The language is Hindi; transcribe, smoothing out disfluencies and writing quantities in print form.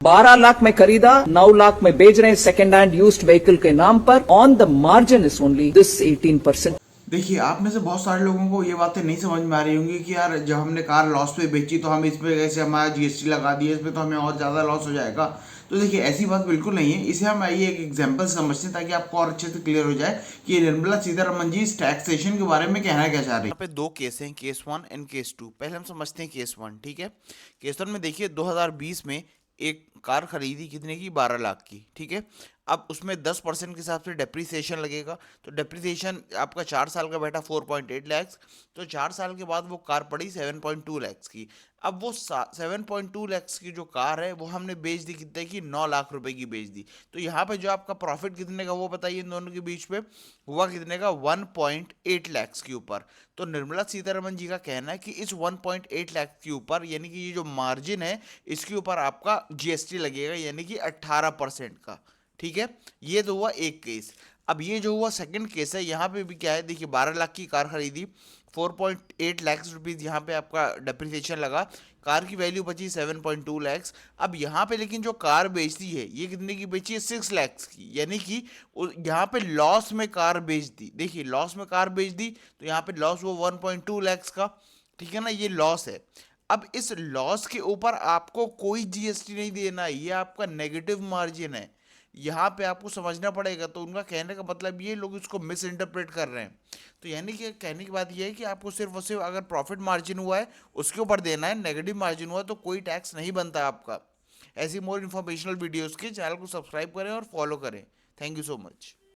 12 लाख में खरीदा, 9 लाख में बेच रहे हैं सेकंड हैंड यूज्ड व्हीकल के नाम पर। On the margin is only this 18%। देखिए, आप में से बहुत सारे लोगों को ये बातें नहीं समझ में आ रही होंगी कि यार जब हमने कार लॉस पे बेची तो हम इस पे कैसे हमारा जीएसटी लगा दिया, इस पे तो हमें और ज़्यादा लॉस हो जाएगा। तो देखिए, ऐसी बात बिल्कुल नहीं है। इसे हम आइए एक एग्जांपल समझते हैं ताकि आपको और अच्छे से क्लियर हो जाए कि निर्मला सीतारमण जी इस टैक्सेशन के बारे में कहना क्या चाह रही है। यहाँ पे दो केस हैं, केस 1 एंड केस 2। पहले हम समझते हैं केस 1, ठीक है। केस 1 में देखिए 2020 में एक कार खरीदी कितने की, 12 लाख की, ठीक है। अब उसमें 10% के हिसाब से डेप्रिसिएशन लगेगा, तो डेप्रिसिएशन आपका 4 साल का बैठा 4.8 लैक्स। तो 4 साल के बाद वो कार पड़ी 7.2 लैक्स की। अब वो 7.2 लैक्स की जो कार है वो हमने बेच दी कितने की, 9 लाख रुपए की बेच दी। तो यहाँ पे जो आपका प्रॉफिट कितने का वो बताइए, इन दोनों के बीच पे हुआ कितने का, 1.8 लैक्स के ऊपर। तो निर्मला सीतारमण जी का कहना है कि इस 1.8 लाख के ऊपर, यानी कि ये जो मार्जिन है इसके ऊपर आपका जीएसटी लगेगा, यानी कि 18% का, ठीक है। ये तो हुआ एक केस। अब ये जो हुआ सेकंड केस है, यहाँ पे भी क्या है, देखिए 12 लाख की कार खरीदी, 4.8 लाख रुपीज यहाँ पे आपका डेप्रिसिएशन लगा, कार की वैल्यू बची 7.2 लैक्स। अब यहाँ पे लेकिन जो कार बेचती है ये कितने की बेची है, 6 लैक्स की, यानी कि यहाँ पे लॉस में कार बेच दी। देखिए, लॉस में कार बेच दी तो यहाँ पे लॉस हुआ 1.2 लैक्स का, ठीक है ना, ये लॉस है। अब इस लॉस के ऊपर आपको कोई जीएसटी नहीं देना है, ये आपका नेगेटिव मार्जिन है, यहाँ पे आपको समझना पड़ेगा। तो उनका कहने का मतलब ये, लोग इसको मिस इंटरप्रेट कर रहे हैं। तो यानी कि कहने की बात ये है कि आपको सिर्फ और सिर्फ अगर प्रॉफिट मार्जिन हुआ है उसके ऊपर देना है, नेगेटिव मार्जिन हुआ तो कोई टैक्स नहीं बनता आपका। ऐसी मोर इन्फॉर्मेशनल वीडियोस के चैनल को सब्सक्राइब करें और फॉलो करें। Thank you so much.